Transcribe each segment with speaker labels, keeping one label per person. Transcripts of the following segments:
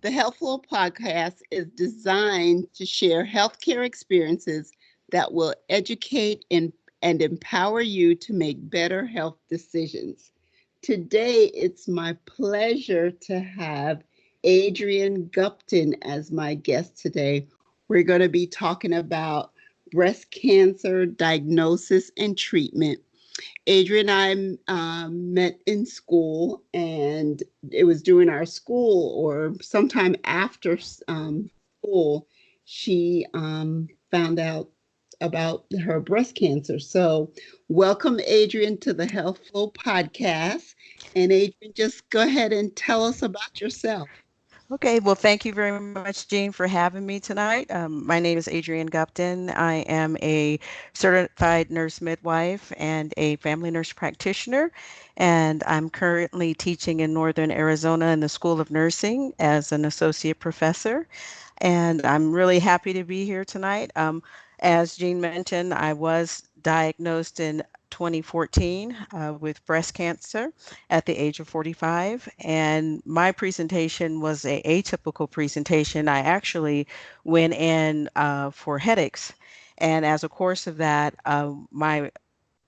Speaker 1: The Health Flow podcast is designed to share healthcare experiences that will educate and empower you to make better health decisions. Today, it's my pleasure to have Adrien Gupton as my guest today. We're going to be talking about breast cancer diagnosis and treatment. Adrian and I met in school, and it was during our school or sometime after school, she found out about her breast cancer. So, welcome, Adrian, to the Health Flow podcast. And Adrian, just go ahead and tell us about yourself.
Speaker 2: Okay, well, thank you very much, Jean, for having me tonight. My name is Adrien Gupton. I am a certified nurse midwife and a family nurse practitioner, and I'm currently teaching in Northern Arizona in the School of Nursing as an associate professor. And I'm really happy to be here tonight. As Jean mentioned, I was diagnosed in 2014 with breast cancer at the age of 45. And my presentation was a atypical presentation. I actually went in for headaches. And as a course of that, my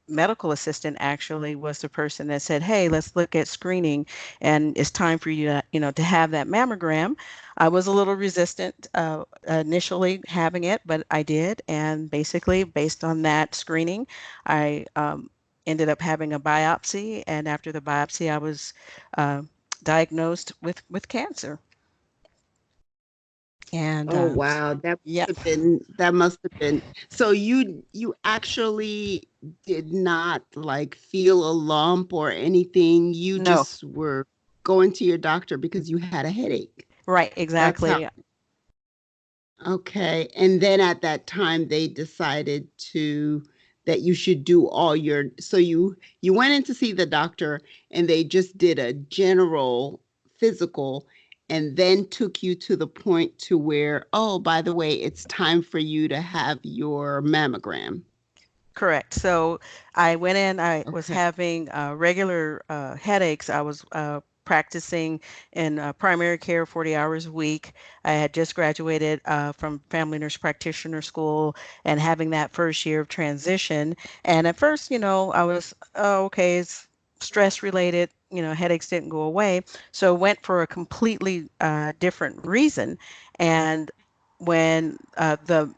Speaker 2: medical assistant actually was the person that said, "Hey, let's look at screening, and it's time for you to, to have that mammogram." I was a little resistant initially having it, but I did, and basically based on that screening, I ended up having a biopsy, and after the biopsy, I was uh, diagnosed with cancer. And
Speaker 1: Oh wow,
Speaker 2: yeah.
Speaker 1: that must have been. So you actually did not like feel a lump or anything. You
Speaker 2: No,
Speaker 1: just were going to your doctor because you had a headache.
Speaker 2: right,
Speaker 1: That's how.
Speaker 2: exactly.
Speaker 1: Okay. And then at that time they decided to that you should do all your so you went in to see the doctor and they just did a general physical and then took you to the point to where, oh, by the way, it's time for you to have your mammogram.
Speaker 2: Correct. So I went in, I was
Speaker 1: Okay.
Speaker 2: having regular headaches. I was practicing in primary care 40 hours a week. I had just graduated from family nurse practitioner school and having that first year of transition. And at first, I was, oh, okay, it's stress related. Headaches didn't go away. So went for a completely different reason. And when the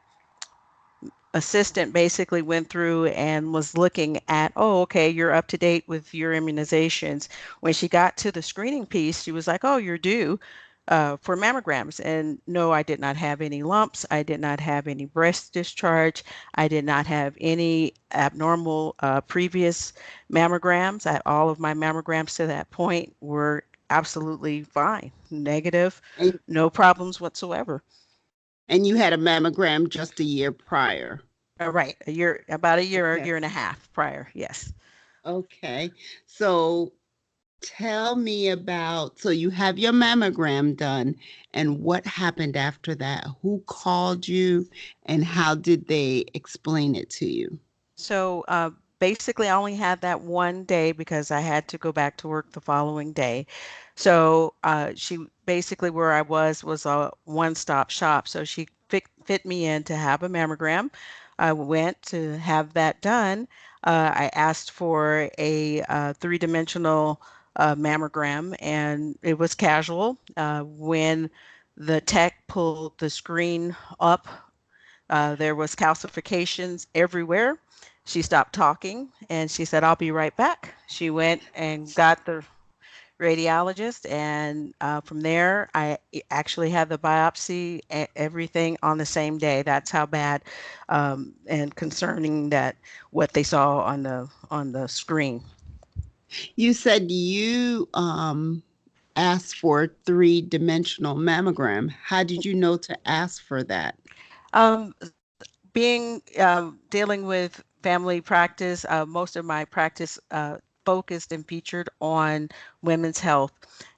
Speaker 2: assistant basically went through and was looking at, oh, okay, you're up to date with your immunizations. When she got to the screening piece, she was like, oh, you're due for mammograms. And no, I did not have any lumps. I did not have any breast discharge. I did not have any abnormal previous mammograms. All of my mammograms to that point were absolutely fine, negative,
Speaker 1: And
Speaker 2: no problems whatsoever.
Speaker 1: and you had a mammogram just a year prior.
Speaker 2: Right, about a
Speaker 1: Okay.
Speaker 2: year and a half prior. Yes.
Speaker 1: Okay. So tell me about, so you have your mammogram done, and what happened after that? Who called you, and how did they explain it to you?
Speaker 2: So basically, I only had that one day because I had to go back to work the following day. So she basically where I was a one-stop shop. So she fit me in to have a mammogram. I went to have that done. I asked for a three-dimensional mammogram, and it was casual. When the tech pulled the screen up, there was calcifications everywhere. She stopped talking and she said, I'll be right back. She went and got the radiologist, and from there, I actually had the biopsy, everything on the same day. That's how bad and concerning that what they saw on the screen.
Speaker 1: You said you asked for a three-dimensional mammogram. How did you know to ask for that?
Speaker 2: Um, being dealing with family practice, most of my practice focused and featured on women's health.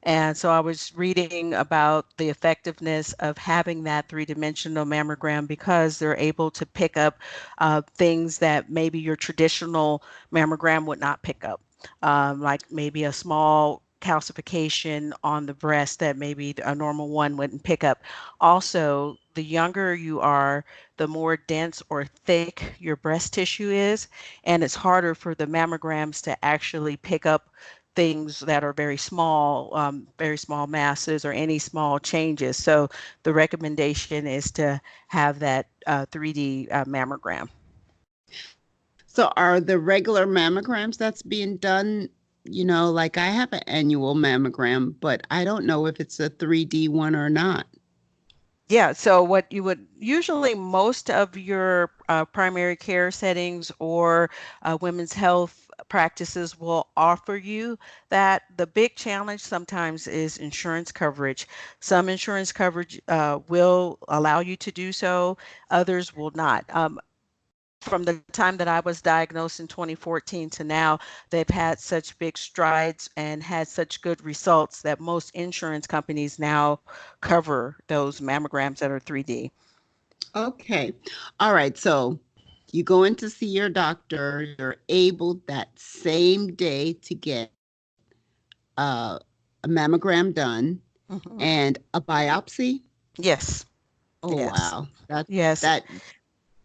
Speaker 2: And so I was reading about the effectiveness of having that three-dimensional mammogram because they're able to pick up things that maybe your traditional mammogram would not pick up, like maybe a small calcification on the breast that maybe a normal one wouldn't pick up. Also, the younger you are, the more dense or thick your breast tissue is, and it's harder for the mammograms to actually pick up things that are very small masses or any small changes. So the recommendation is to have that 3D mammogram.
Speaker 1: So are the regular mammograms that's being done, like I have an annual mammogram, but I don't know if it's a 3D one or not.
Speaker 2: Yeah, so what you would usually most of your primary care settings or women's health practices will offer you that. The big challenge sometimes is insurance coverage. Some insurance coverage will allow you to do so, others will not. From the time that I was diagnosed in 2014 to now, they've had such big strides and had such good results that most insurance companies now cover those mammograms that are 3D.
Speaker 1: Okay. All right. So you go in to see your doctor, you're able that same day to get uh, a mammogram done
Speaker 2: Mhm.
Speaker 1: and a biopsy.
Speaker 2: Yes,
Speaker 1: Oh
Speaker 2: yes,
Speaker 1: wow. That
Speaker 2: yes.
Speaker 1: that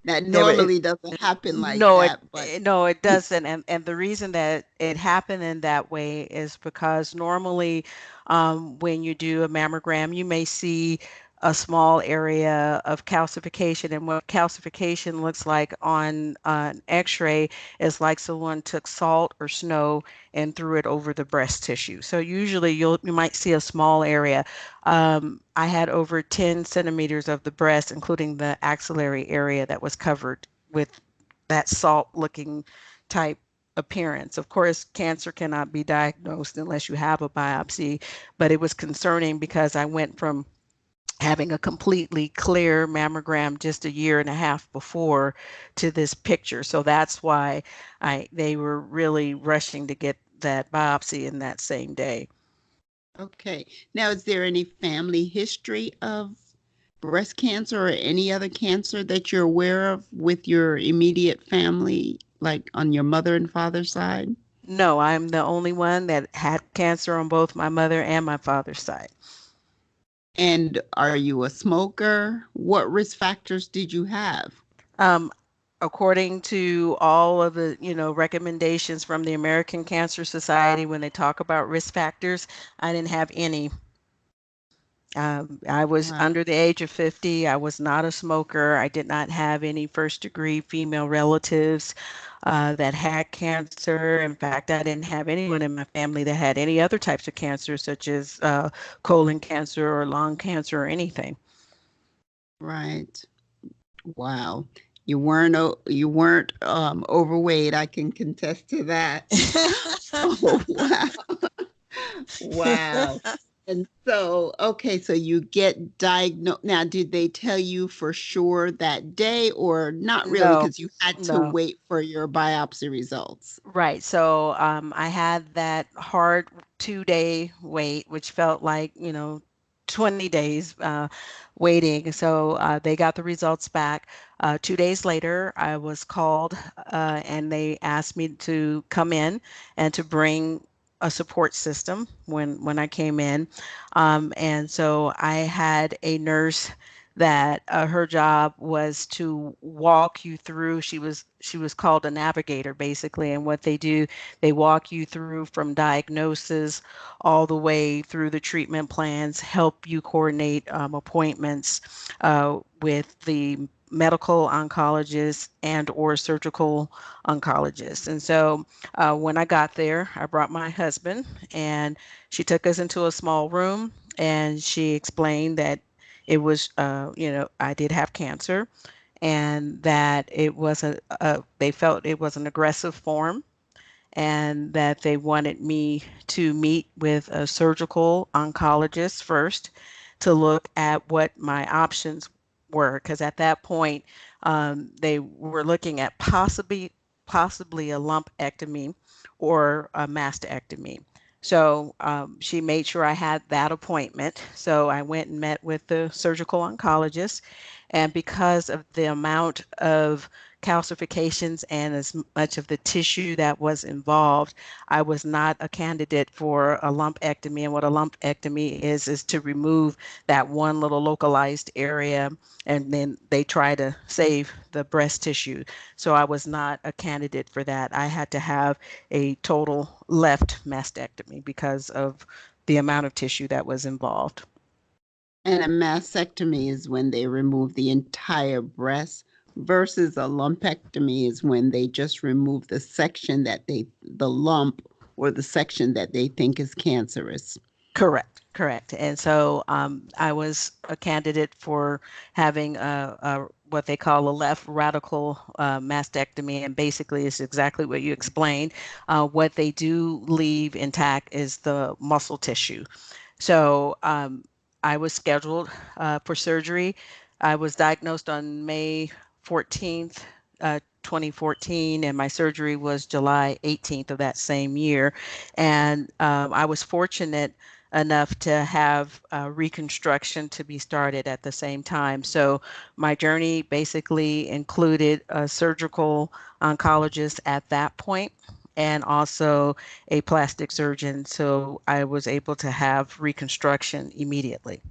Speaker 1: that
Speaker 2: There, it,
Speaker 1: normally doesn't happen like
Speaker 2: no,
Speaker 1: that, but
Speaker 2: no, it doesn't. And the reason that it happened in that way is because normally, when you do a mammogram, you may see a small area of calcification. And what calcification looks like on an X-ray is like someone took salt or snow and threw it over the breast tissue. So usually you might see a small area. I had over 10 centimeters of the breast, including the axillary area, that was covered with that salt looking type appearance. Of course, cancer cannot be diagnosed unless you have a biopsy, but it was concerning because I went from having a completely clear mammogram just a year and a half before to this picture. So that's why they were really rushing to get that biopsy in that same day.
Speaker 1: okay. Now, is there any family history of breast cancer or any other cancer that you're aware of with your immediate family, like on your mother and father's side?
Speaker 2: No, I'm the only one that had cancer on both my mother and my father's side.
Speaker 1: And are you a smoker? What risk factors did you have?
Speaker 2: Um, According to all of the, recommendations from the American Cancer Society, when they talk about risk factors, I didn't have any. I was
Speaker 1: Wow.
Speaker 2: under the age of 50. I was not a smoker. I did not have any first degree female relatives that had cancer. In fact, I didn't have anyone in my family that had any other types of cancer, such as colon cancer or lung cancer or anything.
Speaker 1: Right. Wow. You weren't overweight. I can contest to that. Oh, wow. Wow. And so, okay, so you get diagnosed. Now, did they tell you for sure that day or not really?
Speaker 2: No,
Speaker 1: Because you had to
Speaker 2: no.
Speaker 1: wait for your biopsy results.
Speaker 2: Right. So I had that hard 2 day wait, which felt like, 20 days waiting. So they got the results back. 2 days later, I was called and they asked me to come in and to bring a support system when I came in. And so I had a nurse that her job was to walk you through. She was called a navigator basically, and what they do, they walk you through from diagnosis all the way through the treatment plans, help you coordinate appointments with the medical oncologist and or surgical oncologist. And so when I got there, I brought my husband and she took us into a small room and she explained that it was, I did have cancer and that it was they felt it was an aggressive form and that they wanted me to meet with a surgical oncologist first to look at what my options were. Because at that point, they were looking at possibly a lumpectomy or a mastectomy. So she made sure I had that appointment. So I went and met with the surgical oncologist, And because of the amount of calcifications and as much of the tissue that was involved, I was not a candidate for a lumpectomy. And what a lumpectomy is to remove that one little localized area, and then they try to save the breast tissue. So I was not a candidate for that. I had to have a total left mastectomy because of the amount of tissue that was involved.
Speaker 1: And a mastectomy is when they remove the entire breast versus a lumpectomy is when they just remove the section the lump or the section that they think is cancerous.
Speaker 2: Correct, correct. And so I was a candidate for having what they call a left radical mastectomy, and basically it's exactly what you explained. What they do leave intact is the muscle tissue. So I was scheduled for surgery. I was diagnosed on May 14th, 2014, and my surgery was July 18th of that same year. And I was fortunate enough to have reconstruction to be started at the same time. So my journey basically included a surgical oncologist at that point and also a plastic surgeon. So I was able to have reconstruction immediately.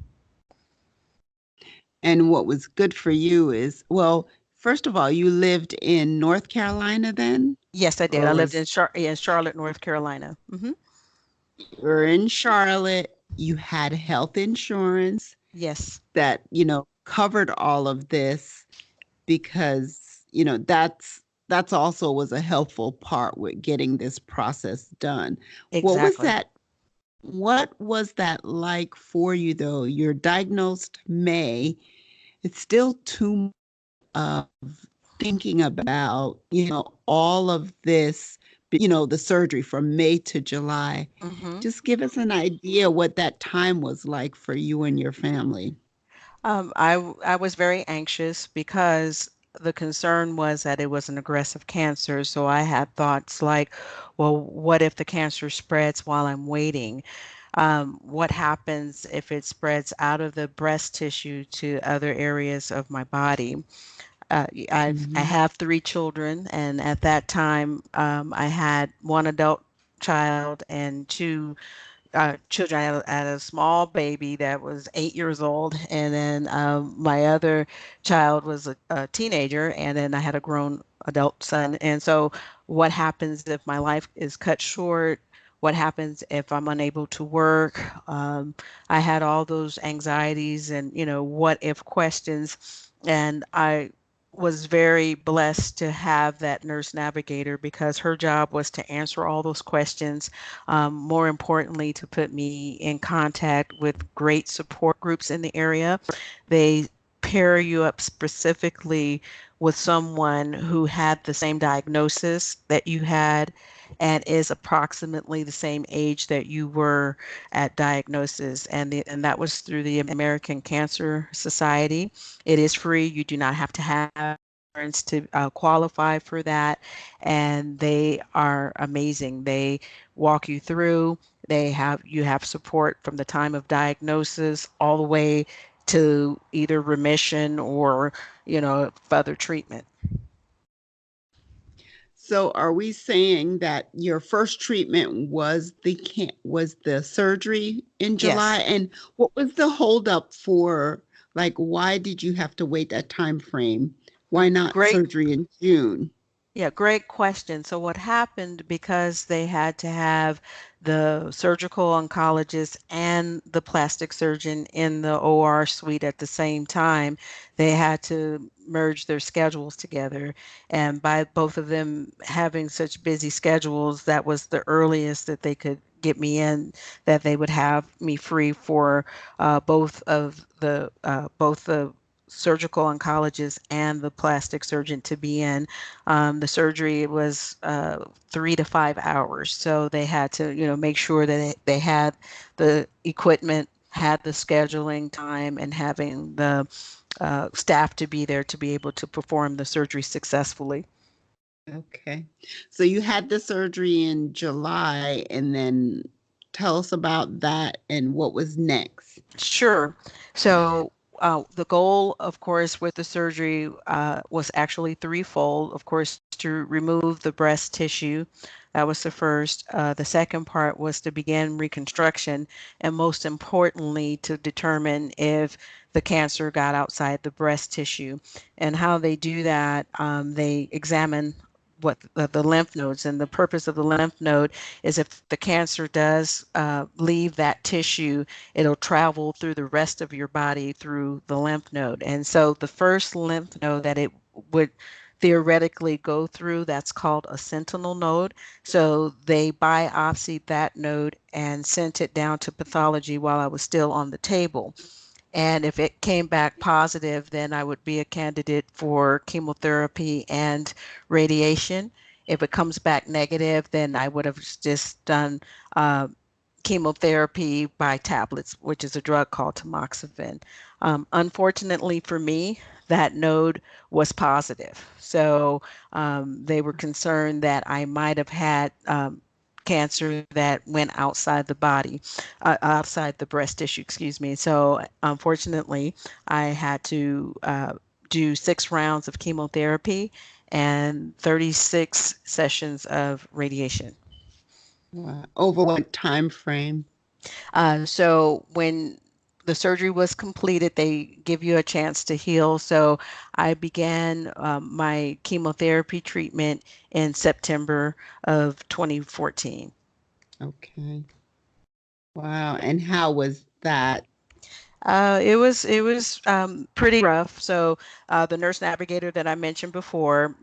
Speaker 1: And what was good for you is, well, first of all, you lived in North Carolina then?
Speaker 2: Yes, I did.
Speaker 1: Or
Speaker 2: I lived
Speaker 1: was
Speaker 2: in Charlotte, North Carolina.
Speaker 1: you were in Charlotte, you had health insurance
Speaker 2: Yes,
Speaker 1: that, covered all of this because, that's also was a helpful part with getting this process done. What was
Speaker 2: exactly.
Speaker 1: that what was that like for you though? You're diagnosed May. It's still too of thinking about, all of this, the surgery from May to July.
Speaker 2: hmm
Speaker 1: Just give us an idea what that time was like for you and your family.
Speaker 2: I was very anxious because the concern was that it was an aggressive cancer. So I had thoughts like, well, what if the cancer spreads while I'm waiting? What happens if it spreads out of the breast tissue to other areas of my body? I
Speaker 1: Mhm.
Speaker 2: have three children, and at that time, I had one adult child and two children. I had a small baby that was 8 years old, and then my other child was a teenager, and then I had a grown adult son. And so, what happens if my life is cut short? What happens if I'm unable to work? I had all those anxieties and, what if questions. And I was very blessed to have that nurse navigator because her job was to answer all those questions, more importantly, to put me in contact with great support groups in the area. They pair you up specifically with someone who had the same diagnosis that you had and is approximately the same age that you were at diagnosis. And that was through the American Cancer Society. It is free. You do not have to have insurance to qualify for that, and they are amazing. They walk you through. You have support from the time of diagnosis all the way to either remission or, further treatment.
Speaker 1: So are we saying that your first treatment was the surgery in July?
Speaker 2: Yes.
Speaker 1: And what was the holdup for, like, why did you have to wait that time frame? Why not
Speaker 2: Great.
Speaker 1: surgery in June?
Speaker 2: Yeah, great question. So what happened, because they had to have the surgical oncologist and the plastic surgeon in the OR suite at the same time, they had to merge their schedules together. And by both of them having such busy schedules, that was the earliest that they could get me in, that they would have me free for both the surgical oncologist and the plastic surgeon to be in. The surgery was 3 to 5 hours, so they had to, make sure that they had the equipment, had the scheduling time, and having the staff to be there to be able to perform the surgery successfully.
Speaker 1: Okay. So you had the surgery in July, and then tell us about that and what was next.
Speaker 2: Sure. So The goal, of course, with the surgery was actually threefold. Of course, to remove the breast tissue. That was the first. The second part was to begin reconstruction, and most importantly, to determine if the cancer got outside the breast tissue. And how they do that, they examine what the lymph nodes, and the purpose of the lymph node is if the cancer does leave that tissue, it'll travel through the rest of your body through the lymph node. And so the first lymph node that it would theoretically go through, that's called a sentinel node. So they biopsied that node and sent it down to pathology while I was still on the table. And if it came back positive, then I would be a candidate for chemotherapy and radiation. If it comes back negative, then I would have just done uh, chemotherapy by tablets, which is a drug called tamoxifen. Unfortunately for me, that node was positive. So they were concerned that I might have had cancer that went outside the body, outside the breast tissue, excuse me. So unfortunately, I had to do 6 rounds of chemotherapy and 36 sessions of radiation.
Speaker 1: Over what time frame?
Speaker 2: So when the surgery was completed, they give you a chance to heal. So I began my chemotherapy treatment in September of 2014.
Speaker 1: Okay. Wow. And how was that?
Speaker 2: It was pretty rough. So the nurse navigator that I mentioned before,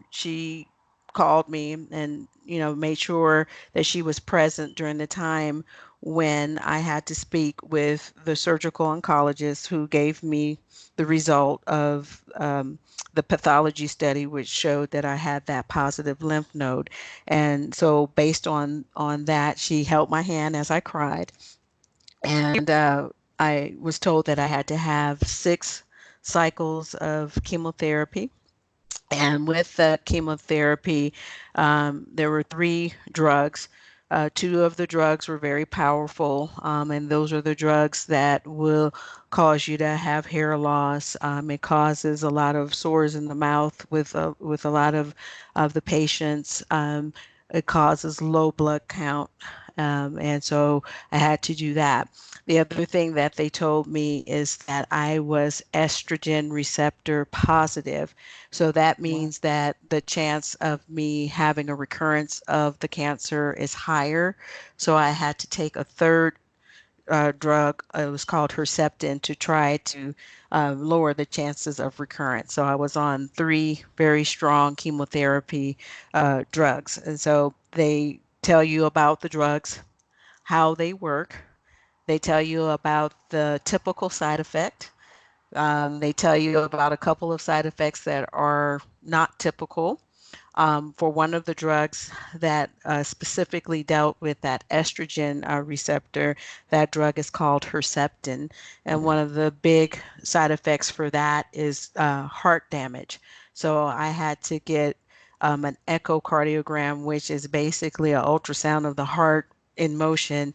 Speaker 2: she called me and made sure that she was present during the time when I had to speak with the surgical oncologist who gave me the result of the pathology study, which showed that I had that positive lymph node. And so based on that, she held my hand as I cried, and I was told that I had to have 6 cycles of chemotherapy. And with the chemotherapy, there were 3 drugs. 2 of the drugs were very powerful, and those are the drugs that will cause you to have hair loss. It causes a lot of sores in the mouth with a lot of the patients. It causes low blood count, and so I had to do that. The other thing that they told me is that I was estrogen receptor positive. So that
Speaker 1: Wow.
Speaker 2: means that the chance of me having a recurrence of the cancer is higher. So I had to take a third drug. It was called Herceptin to try to lower the chances of recurrence. So I was on 3 very strong chemotherapy drugs. And so they tell you about the drugs, how they work. They tell you about the typical side effect. They tell you about a couple of side effects that are not typical. For one of the drugs that specifically dealt with that estrogen receptor, that drug is called Herceptin. And one of the big side effects for that is heart damage. So I had to get an echocardiogram, which is basically an ultrasound of the heart in motion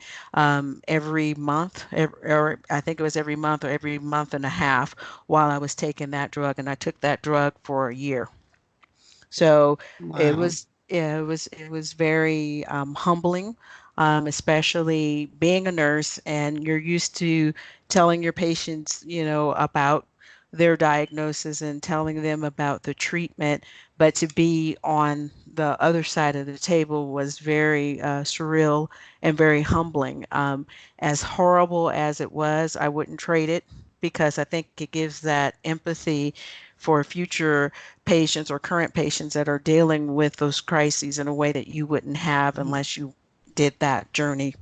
Speaker 2: every month, or I think it was every month or every month and a half while I was taking that drug. And I took that drug for a year. So it
Speaker 1: Wow.
Speaker 2: was, yeah, it was very humbling, especially being a nurse and you're used to telling your patients, about their diagnosis and telling them about the treatment, but to be on the other side of the table was very surreal and very humbling. As horrible as it was, I wouldn't trade it because I think it gives that empathy for future patients or current patients that are dealing with those crises in a way that you wouldn't have unless you did that journey.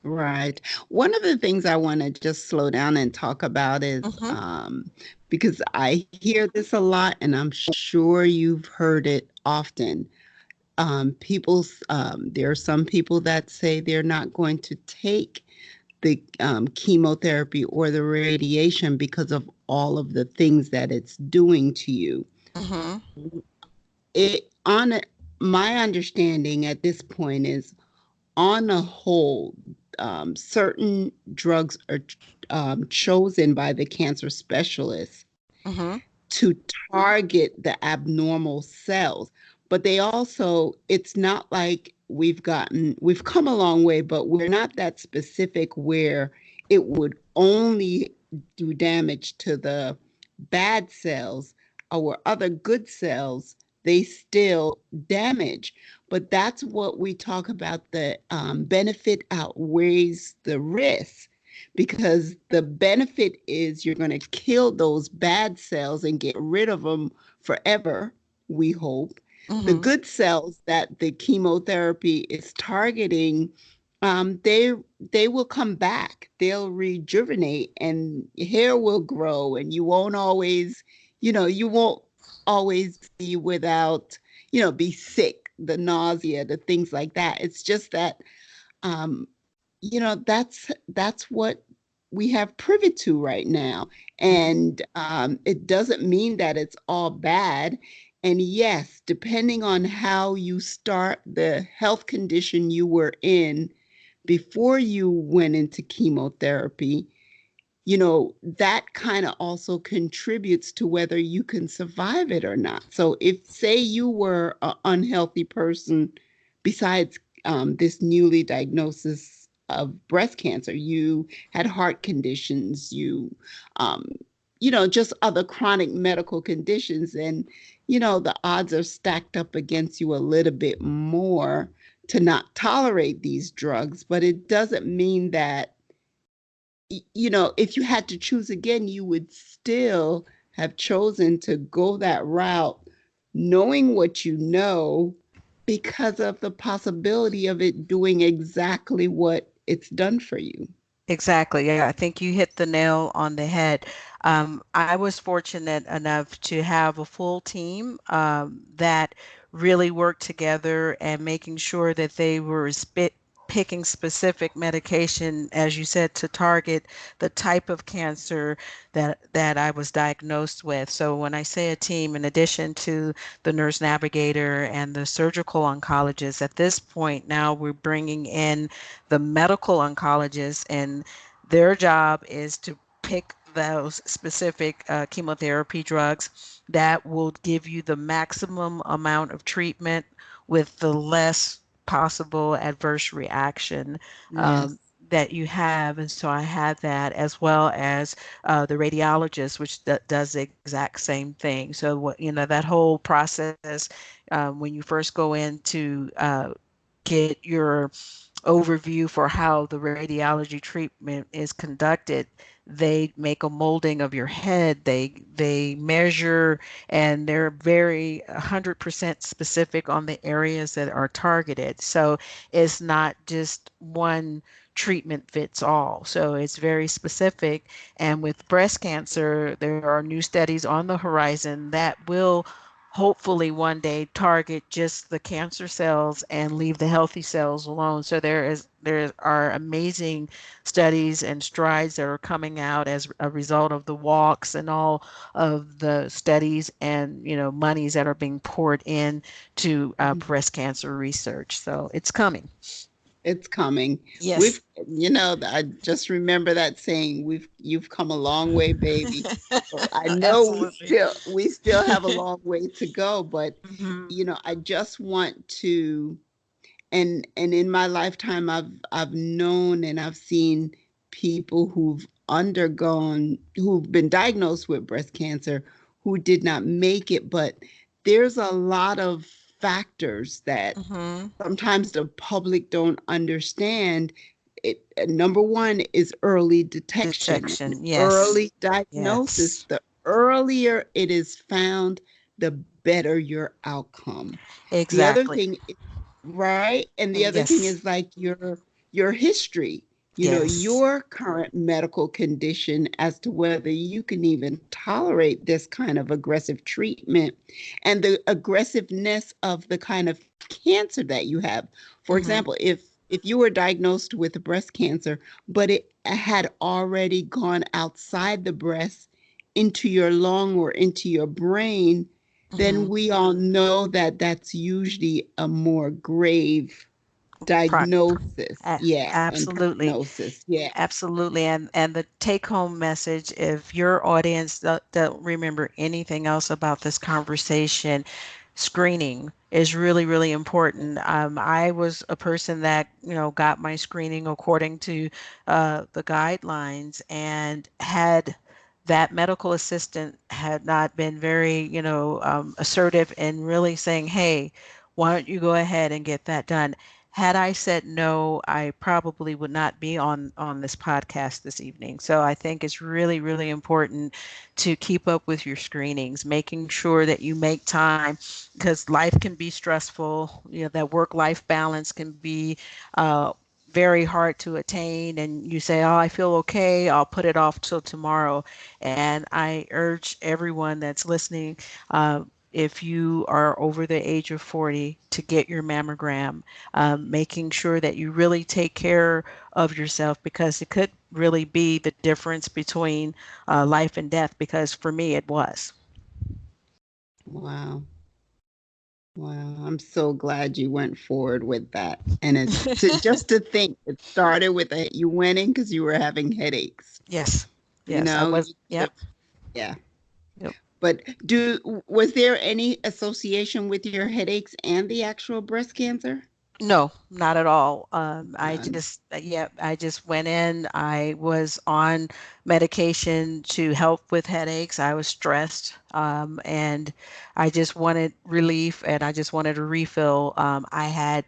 Speaker 1: Right. One of the things I want to just slow down and talk about is
Speaker 2: Hmm.
Speaker 1: because I hear this a lot, and I'm sure you've heard it often. There are some people that say they're not going to take the chemotherapy or the radiation because of all of the things that it's doing to you.
Speaker 2: Hmm.
Speaker 1: It on it, my understanding at this point is on a whole, certain drugs are chosen by the cancer specialists
Speaker 2: Mm-hmm.
Speaker 1: to target the abnormal cells. But they also, it's not like we've come a long way, but we're not that specific where it would only do damage to the bad cells or other good cells, they still damage. But that's what we talk about, the benefit outweighs the risk, because the benefit is you're going to kill those bad cells and get rid of them forever, we hope. The
Speaker 2: Mm-hmm.
Speaker 1: good cells that the chemotherapy is targeting, they will come back. They'll rejuvenate, and hair will grow, and you won't always be without, be sick, the nausea, the things like that. It's just that um, that's what we have privy to right now. And it doesn't mean that it's all bad. And yes, depending on how you start, the health condition you were in before you went into chemotherapy, that kind of also contributes to whether you can survive it or not. So if, say, you were an unhealthy person, besides this newly diagnosis of breast cancer, you had heart conditions, um, just other chronic medical conditions, and, the odds are stacked up against you a little bit more to not tolerate these drugs. But it doesn't mean that if you had to choose again, you would still have chosen to go that route, knowing what you know, because of the possibility of it doing exactly what it's done for you.
Speaker 2: Exactly. Yeah, I think you hit the nail on the head. I was fortunate enough to have a full team that really worked together and making sure that they were picking specific medication, as you said, to target the type of cancer that I was diagnosed with. So when I say a team, in addition to the nurse navigator and the surgical oncologist, at this point now we're bringing in the medical oncologists, and their job is to pick those specific chemotherapy drugs that will give you the maximum amount of treatment with the less possible adverse reaction
Speaker 1: Yes.
Speaker 2: that you have. And so I had that, as well as the radiologist, which does the exact same thing. So that whole process, when you first go in to get your overview for how the radiology treatment is conducted, they make a molding of your head. They measure, and they're very 100% specific on the areas that are targeted. So it's not just one treatment fits all. So it's very specific. And with breast cancer, there are new studies on the horizon that will hopefully one day target just the cancer cells and leave the healthy cells alone. So there are amazing studies and strides that are coming out as a result of the walks and all of the studies and monies that are being poured in to breast cancer research. So it's coming.
Speaker 1: It's coming.
Speaker 2: Yes.
Speaker 1: We've, I just remember that saying, you've come a long way, baby. So I know we
Speaker 2: Absolutely.
Speaker 1: still we still have a long way to go, but
Speaker 2: Hmm.
Speaker 1: I just want to, and in my lifetime, I've known and I've seen people who've been diagnosed with breast cancer, who did not make it. But there's a lot of factors that
Speaker 2: Hmm.
Speaker 1: sometimes the public don't understand. Number one is early detection and
Speaker 2: Detection. Yes.
Speaker 1: early diagnosis.
Speaker 2: Yes.
Speaker 1: The earlier it is found, the better your outcome. The other
Speaker 2: Exactly.
Speaker 1: thing, right? And the other thing
Speaker 2: Yes.
Speaker 1: is like your history,
Speaker 2: Yes.
Speaker 1: your current medical condition, as to whether you can even tolerate this kind of aggressive treatment, and the aggressiveness of the kind of cancer that you have. For
Speaker 2: Hmm.
Speaker 1: example, if you were diagnosed with breast cancer, but it had already gone outside the breast into your lung or into your brain, then
Speaker 2: Hmm.
Speaker 1: we all know that that's usually a more grave
Speaker 2: Pro-
Speaker 1: Diagnosis. Yeah. And
Speaker 2: Absolutely.
Speaker 1: prognosis. Yeah.
Speaker 2: Absolutely. And the take home message, if your audience don't remember anything else about this conversation, screening is really, really important. I was a person that, got my screening according to the guidelines, and had that medical assistant had not been very, assertive in really saying, hey, why don't you go ahead and get that done? Had I said no, I probably would not be on this podcast this evening. So I think it's really, really important to keep up with your screenings, making sure that you make time, because life can be stressful. That work-life balance can be very hard to attain, and you say, oh, I feel okay, I'll put it off till tomorrow. And I urge everyone that's listening, if you are over the age of 40, to get your mammogram, making sure that you really take care of yourself, because it could really be the difference between life and death, because for me it was.
Speaker 1: Wow. Wow. I'm so glad you went forward with that. And it's to think it started with you went in because you were having headaches.
Speaker 2: Yes,
Speaker 1: You
Speaker 2: yes, I
Speaker 1: know,
Speaker 2: was.
Speaker 1: you could
Speaker 2: Yep.
Speaker 1: have, yeah.
Speaker 2: Yep.
Speaker 1: But was there any association with your headaches and the actual breast cancer?
Speaker 2: No, not at all.
Speaker 1: None.
Speaker 2: I just went in. I was on medication to help with headaches. I was stressed, and I just wanted relief, and I just wanted a refill. I had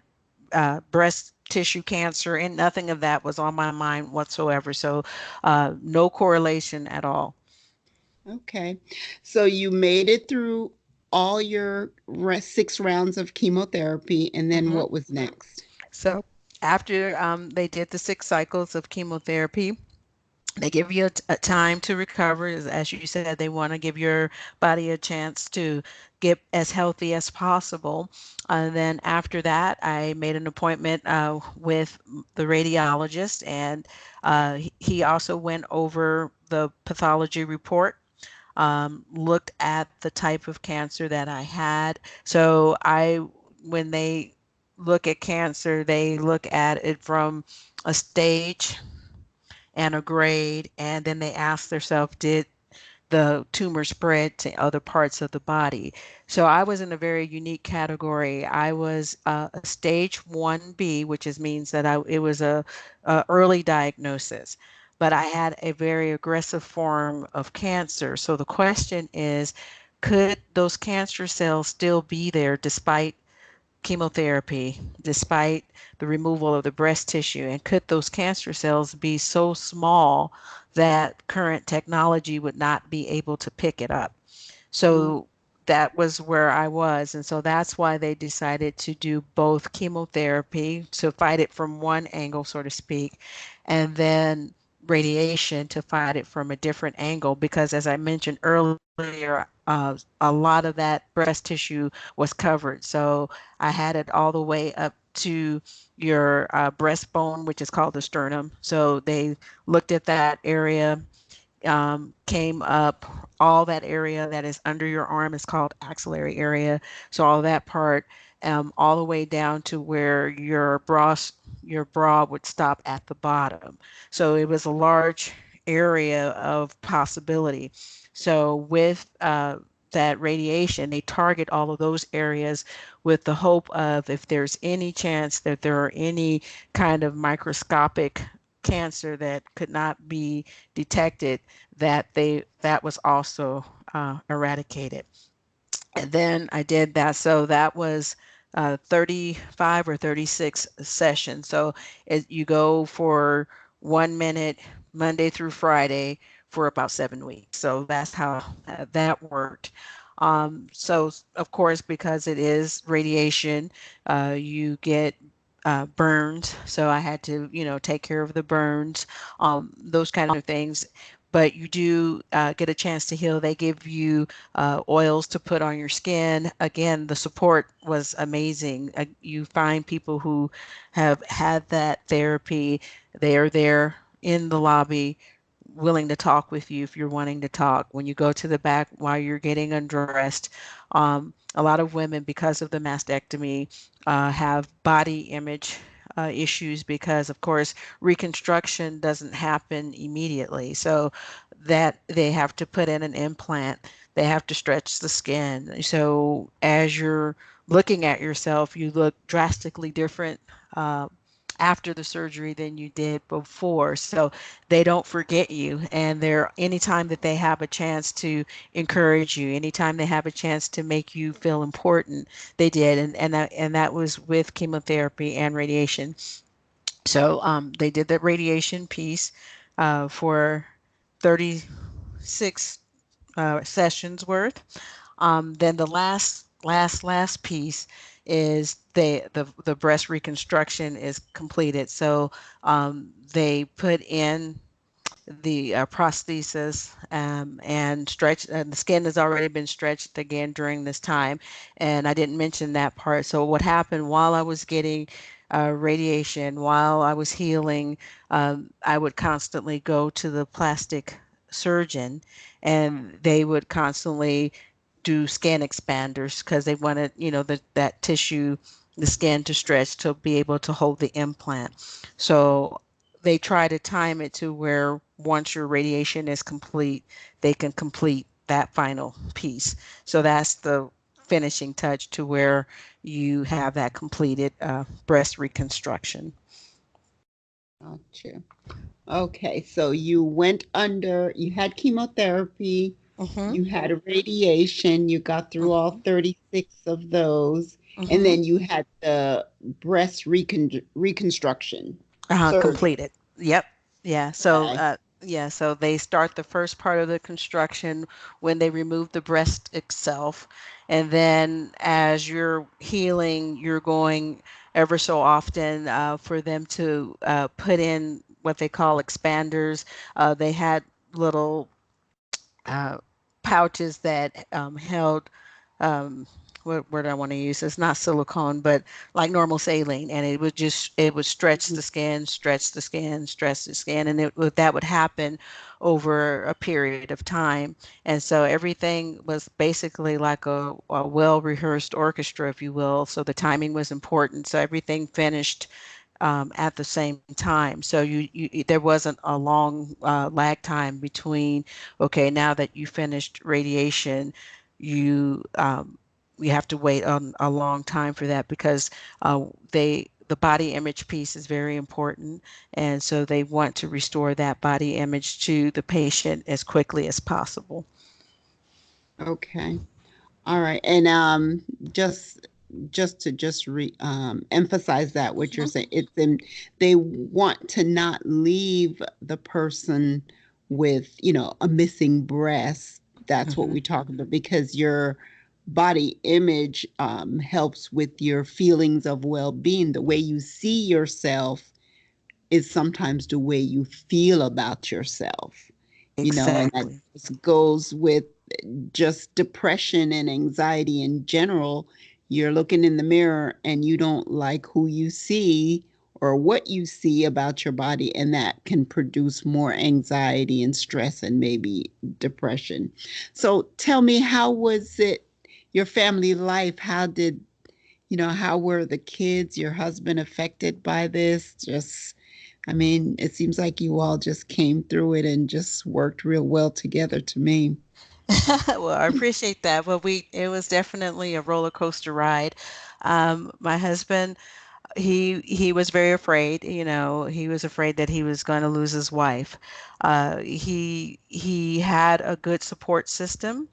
Speaker 2: breast tissue cancer, and nothing of that was on my mind whatsoever. So, no correlation at all.
Speaker 1: Okay. So you made it through all your 6 rounds of chemotherapy, and then
Speaker 2: Hmm.
Speaker 1: what was next?
Speaker 2: So, after they did the 6 cycles of chemotherapy, they give you a time to recover. As you said, they want to give your body a chance to get as healthy as possible. And then after that, I made an appointment with the radiologist, and he also went over the pathology report, looked at the type of cancer that I had. So when they look at cancer, they look at it from a stage and a grade, and then they ask themselves, did the tumor spread to other parts of the body? So I was in a very unique category. I was a stage 1B, which means that it was a early diagnosis, but I had a very aggressive form of cancer. So the question is, could those cancer cells still be there despite chemotherapy, despite the removal of the breast tissue? And could those cancer cells be so small that current technology would not be able to pick it up?
Speaker 1: Oh,
Speaker 2: So that was where I was. And so that's why they decided to do both chemotherapy to fight it from one angle, so to speak, and then radiation to fight it from a different angle. Because as I mentioned earlier, a lot of that breast tissue was covered. So I had it all the way up to your breastbone, which is called the sternum. So they looked at that area, came up. All that area that is under your arm is called axillary area. So all that part, all the way down to where your bra would stop at the bottom. So it was a large area of possibility. So with that radiation, they target all of those areas with the hope of, if there's any chance that there are any kind of microscopic cancer that could not be detected, that was also eradicated. And then I did that. So that was 35 or 36 sessions. So you go for 1 minute Monday through Friday for about 7 weeks. So that's how that worked. So of course, because it is radiation, you get burns. So I had to, take care of the burns, those kind of things. But you do get a chance to heal. They give you oils to put on your skin. Again, the support was amazing. You find people who have had that therapy. They are there in the lobby, willing to talk with you if you're wanting to talk. When you go to the back while you're getting undressed, a lot of women, because of the mastectomy, have body image issues because, of course, reconstruction doesn't happen immediately. So that they have to put in an implant, they have to stretch the skin. So as you're looking at yourself, you look drastically different uh, after the surgery than you did before. So they don't forget you. And they're anytime that they have a chance to encourage you, anytime they have a chance to make you feel important, they did. And that was with chemotherapy and radiation. So they did the radiation piece for 36 sessions worth. Then the last piece is the breast reconstruction is completed. So they put in the prosthesis and stretch, and the skin has already been stretched again during this time. And I didn't mention that part. So what happened while I was getting radiation, while I was healing, I would constantly go to the plastic surgeon, and they would constantly do skin expanders because they wanted, that tissue, the skin to stretch to be able to hold the implant. So they try to time it to where once your radiation is complete, they can complete that final piece. So that's the finishing touch to where you have that completed breast reconstruction.
Speaker 1: Gotcha. Okay, so you had chemotherapy,
Speaker 2: Mm-hmm.
Speaker 1: you had a radiation, you got through all
Speaker 2: Mm-hmm.
Speaker 1: 36 of those, and
Speaker 2: Mm-hmm.
Speaker 1: then you had the reconstruction surgery.
Speaker 2: Completed. Yep. Yeah. So,
Speaker 1: Okay.
Speaker 2: yeah. So they start the first part of the construction when they remove the breast itself, and then as you're healing, you're going ever so often for them to put in what they call expanders. They had little uh, pouches that held um, what word I want to use. It's not silicone, but like normal saline, and it would stretch
Speaker 1: Mhm.
Speaker 2: the skin, stretch the skin, stretch the skin, and that would happen over a period of time. And so everything was basically like a well rehearsed orchestra, if you will. So the timing was important. So everything finished at the same time. So there wasn't a long lag time between, okay, now that you finished radiation, you you have to wait a long time for that because the body image piece is very important, and so they want to restore that body image to the patient as quickly as possible.
Speaker 1: Okay. All right. And just to just re emphasize that what you're
Speaker 2: Mhm.
Speaker 1: saying, they want to not leave the person with, a missing breast. That's what
Speaker 2: Mhm.
Speaker 1: we talk about because your body image helps with your feelings of well-being. The way you see yourself is sometimes the way you feel about yourself, and that
Speaker 2: Exactly.
Speaker 1: just goes with just depression and anxiety in general. You're looking in the mirror and you don't like who you see or what you see about your body, and that can produce more anxiety and stress and maybe depression. So tell me, how was it, your family life? How were the kids, your husband affected by this? I mean, it seems like you all just came through it and just worked real well together to me.
Speaker 2: Well, I appreciate that. Well, it was definitely a roller coaster ride. My husband, he was very afraid. He was afraid that he was going to lose his wife. He had a good support system,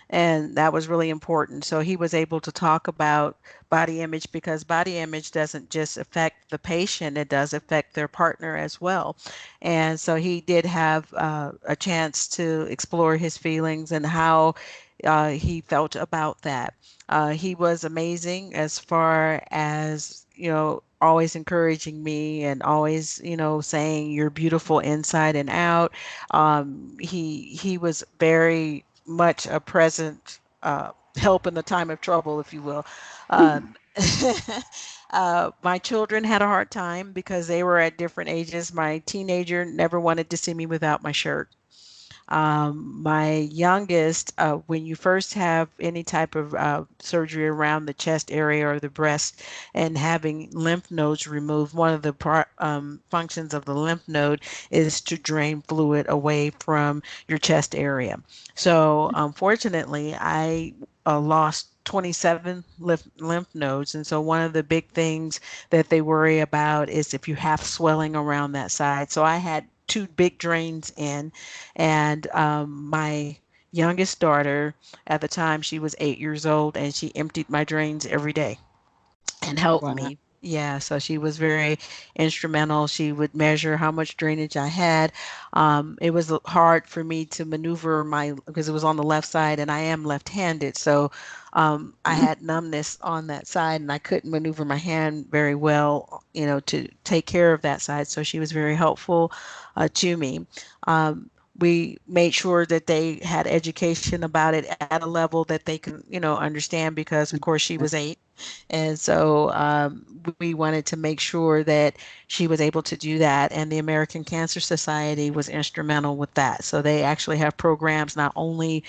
Speaker 2: and that was really important. So he was able to talk about body image because body image doesn't just affect the patient, it does affect their partner as well. And so he did have a chance to explore his feelings and how he felt about that. He was amazing as far as, always encouraging me and always, saying you're beautiful inside and out. He was very much a present help in the time of trouble, if you will. Um, my children had a hard time because they were at different ages. My teenager never wanted to see me without my shirt. My youngest, when you first have any type of surgery around the chest area or the breast and having lymph nodes removed, one of the functions of the lymph node is to drain fluid away from your chest area. So, unfortunately, I lost 27 lymph nodes. And so, one of the big things that they worry about is if you have swelling around that side. So, I had two big drains in, and my youngest daughter at the time, she was 8 years old, and she emptied my drains every day and helped
Speaker 1: Wow.
Speaker 2: me. Yeah, so she was very instrumental. She would measure how much drainage I had. It was hard for me to maneuver my, because it was on the left side and I am left-handed. So I had numbness on that side and I couldn't maneuver my hand very well, to take care of that side. So she was very helpful to me. Um, we made sure that they had education about it at a level that they can, understand because, of course, she was 8. And so we wanted to make sure that she was able to do that. And the American Cancer Society was instrumental with that. So they actually have programs not only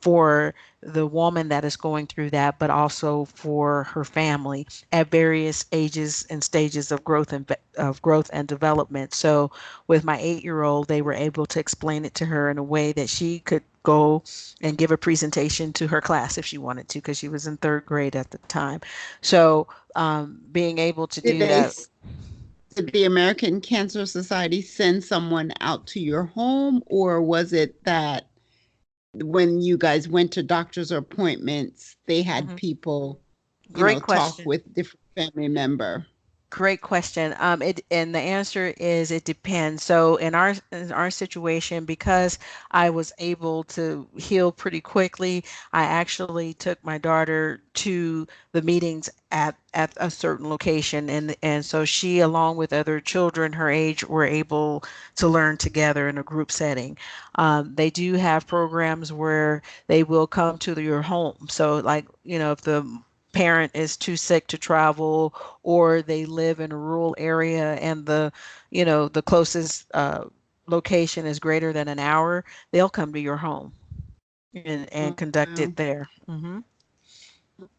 Speaker 2: for the woman that is going through that, but also for her family at various ages and stages of growth and development. So with my 8-year old, they were able to explain it to her in a way that she could go and give a presentation to her class if she wanted to, because she was in 3rd grade at the time. So being able to
Speaker 1: Did
Speaker 2: do that.
Speaker 1: did the American Cancer Society send someone out to your home, or was it that when you guys went to doctor's appointments, they had
Speaker 2: Mhm.
Speaker 1: people,
Speaker 2: Great
Speaker 1: talk
Speaker 2: question.
Speaker 1: with different family member?
Speaker 2: Great question. And the answer is it depends. So in our situation, because I was able to heal pretty quickly, I actually took my daughter to the meetings at a certain location, and so she, along with other children her age, were able to learn together in a group setting. They do have programs where they will come to your home. So like, if the parent is too sick to travel or they live in a rural area and the closest location is greater than an hour, they'll come to your home and
Speaker 1: Oh,
Speaker 2: conduct
Speaker 1: wow.
Speaker 2: it there. Hmm.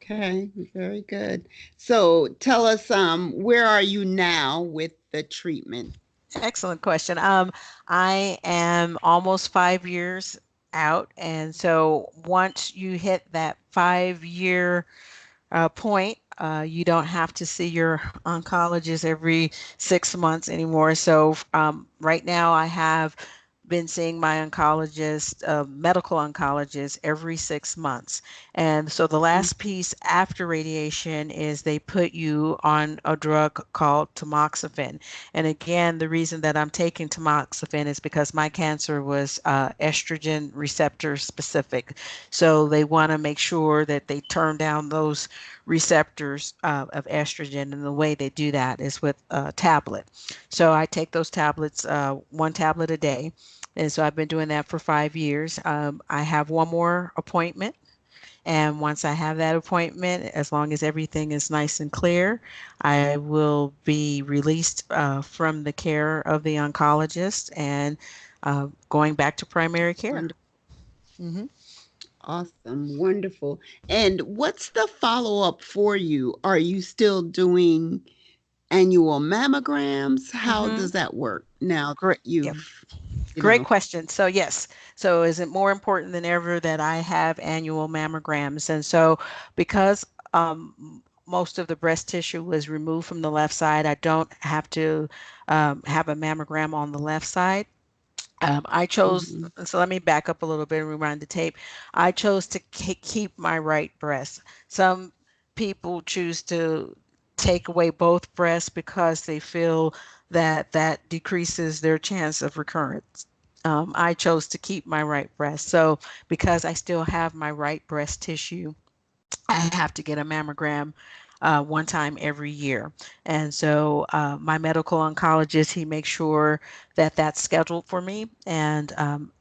Speaker 1: Okay, very good. So tell us, where are you now with the treatment?
Speaker 2: Excellent question. I am almost 5 years out, and so once you hit that 5 year point, you don't have to see your oncologist every 6 months anymore. So right now, I have been seeing my oncologist, medical oncologist, every 6 months. And so the last piece after radiation is they put you on a drug called tamoxifen. And again, the reason that I'm taking tamoxifen is because my cancer was estrogen receptor specific. So they want to make sure that they turn down those receptors of estrogen, and the way they do that is with a tablet. So I take those tablets, one tablet a day, and so I've been doing that for 5 years. I have one more appointment, and once I have that appointment, as long as everything is nice and clear, I will be released from the care of the oncologist and going back to primary care.
Speaker 1: Wonderful.
Speaker 2: Hmm.
Speaker 1: Awesome. Wonderful. And what's the follow-up for you? Are you still doing annual mammograms? How
Speaker 2: Hmm.
Speaker 1: does that work now that
Speaker 2: Great. Yeah.
Speaker 1: you've, you
Speaker 2: Great
Speaker 1: know,
Speaker 2: question. So yes. So is it more important than ever that I have annual mammograms? And so because most of the breast tissue was removed from the left side, I don't have to have a mammogram on the left side. I chose,
Speaker 1: mhm,
Speaker 2: so let me back up a little bit and rewind the tape. I chose to keep my right breast. Some people choose to take away both breasts because they feel that that decreases their chance of recurrence. I chose to keep my right breast. So because I still have my right breast tissue, I have to get a mammogram one time every year. And so my medical oncologist, he makes sure that that's scheduled for me. And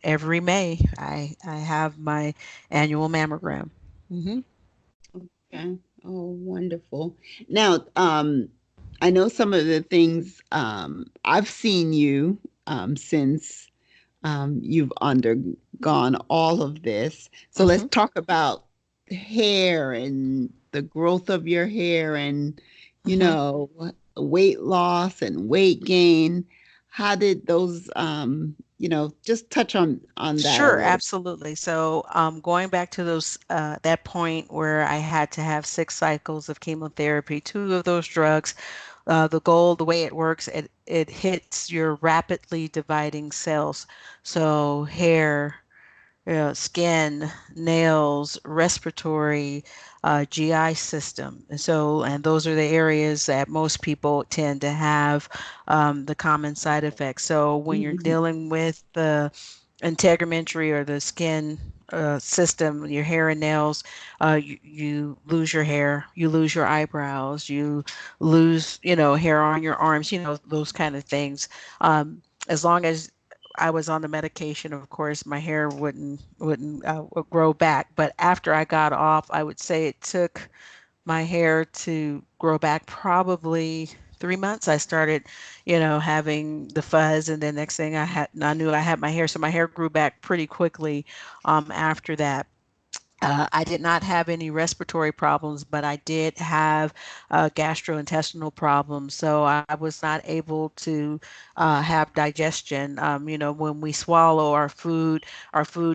Speaker 2: every May, I have my annual mammogram. Hmm.
Speaker 1: okay. Oh, wonderful. Now, I know some of the things I've seen you since you've undergone all of this. So let's
Speaker 2: Hmm.
Speaker 1: talk about hair and the growth of your hair and, you
Speaker 2: Hmm.
Speaker 1: know, weight loss and weight gain. How did those, just touch on that a
Speaker 2: Sure,
Speaker 1: little.
Speaker 2: absolutely. So, going back to those that point where I had to have 6 cycles of chemotherapy, 2 of those drugs, the way it works, it hits your rapidly dividing cells. So hair, skin, nails, respiratory, GI system. And those are the areas that most people tend to have the common side effects. So when you're
Speaker 1: Mhm.
Speaker 2: dealing with the integumentary or the skin system, your hair and nails, you lose your hair, you lose your eyebrows, you lose, hair on your arms, those kind of things. As long as I was on the medication, of course, my hair wouldn't would grow back. But after I got off, I would say it took my hair to grow back probably 3 months. I started, having the fuzz, and then next thing I knew I had my hair. So my hair grew back pretty quickly after that. I did not have any respiratory problems, but I did have gastrointestinal problems. So I was not able to have digestion. When we swallow our food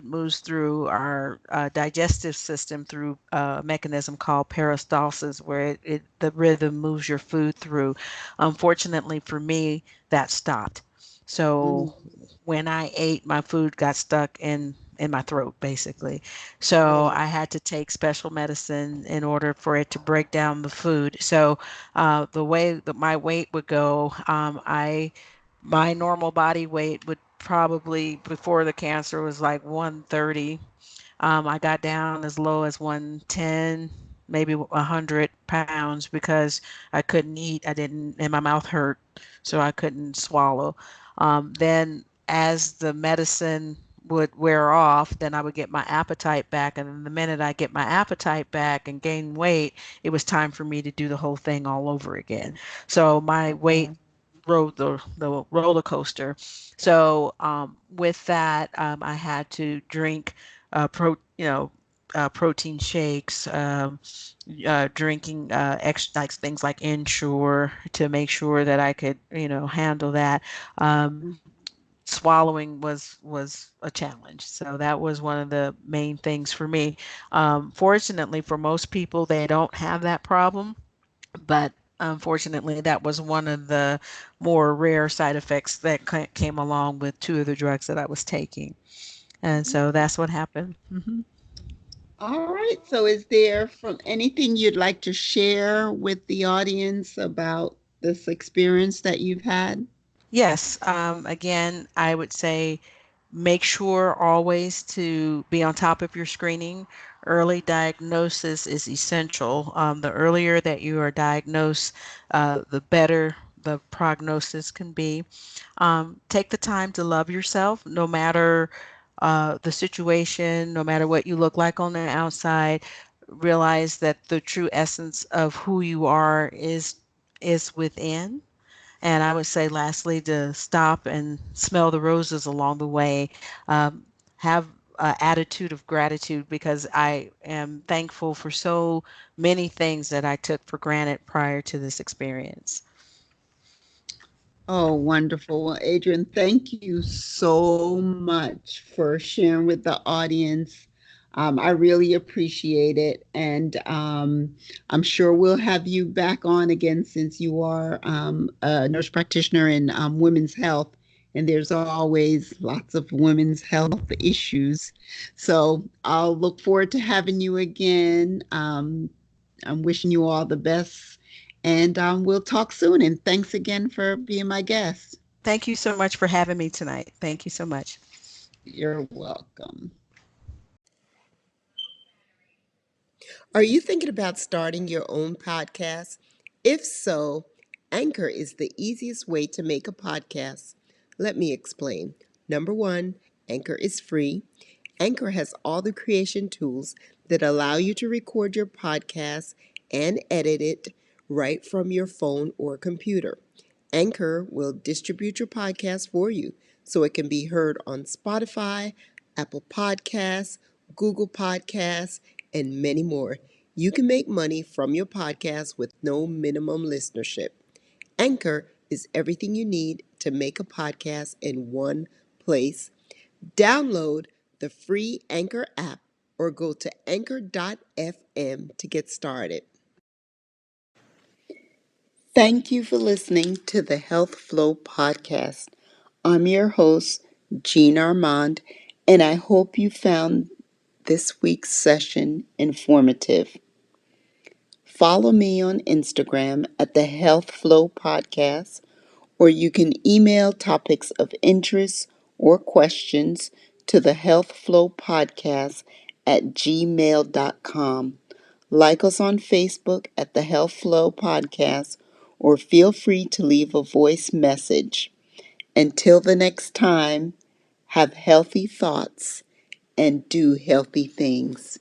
Speaker 2: moves through our digestive system through a mechanism called peristalsis, where the rhythm moves your food through. Unfortunately for me, that stopped. So
Speaker 1: Mm.
Speaker 2: when I ate, my food got stuck in my throat, basically. So
Speaker 1: Oh,
Speaker 2: I had to take special medicine in order for it to break down the food. So the way that my weight would go, my normal body weight would probably before the cancer was like 130. I got down as low as 110, maybe 100 pounds because I couldn't eat. I didn't, and my mouth hurt, so I couldn't swallow. Then, as the medicine would wear off, then I would get my appetite back. And then the minute I get my appetite back and gain weight, it was time for me to do the whole thing all over again. So my weight
Speaker 1: oh.
Speaker 2: rode the roller coaster. So with that, I had to drink protein shakes, drinking like things like Ensure to make sure that I could, handle that. Swallowing was a challenge, so that was one of the main things for me. Fortunately, for most people, they don't have that problem, but unfortunately, that was one of the more rare side effects that came along with 2 of the drugs that I was taking, and so that's what happened.
Speaker 1: All right. So is there from anything you'd like to share with the audience about this experience that you've had?
Speaker 2: Yes. Again, I would say make sure always to be on top of your screening. Early diagnosis is essential. The earlier that you are diagnosed, the better the prognosis can be. Take the time to love yourself, no matter the situation, no matter what you look like on the outside. Realize that the true essence of who you are is within. And I would say, lastly, to stop and smell the roses along the way. Have an attitude of gratitude because I am thankful for so many things that I took for granted prior to this experience.
Speaker 1: Oh, wonderful. Well, Adrian, thank you so much for sharing with the audience. I really appreciate it. And I'm sure we'll have you back on again since you are a nurse practitioner in women's health. And there's always lots of women's health issues. So I'll look forward to having you again. I'm wishing you all the best. And we'll talk soon. And thanks again for being my guest.
Speaker 2: Thank you so much for having me tonight. Thank you so much.
Speaker 1: You're welcome.
Speaker 3: Are you thinking about starting your own podcast? If so, Anchor is the easiest way to make a podcast. Let me explain. Number one, Anchor is free. Anchor has all the creation tools that allow you to record your podcast and edit it right from your phone or computer. Anchor will distribute your podcast for you so it can be heard on Spotify, Apple Podcasts, Google Podcasts, and many more. You can make money from your podcast with no minimum listenership. Anchor is everything you need to make a podcast in one place. Download the free Anchor app or go to anchor.fm to get started. Thank you for listening to the Health Flow Podcast. I'm your host, Jean Armand, and I hope you found this week's session informative. Follow me on Instagram at the Health Flow Podcast, or you can email topics of interest or questions to the Health Flow Podcast at gmail.com. Like us on Facebook at the Health Flow Podcast, or feel free to leave a voice message. Until the next time, have healthy thoughts and do healthy things.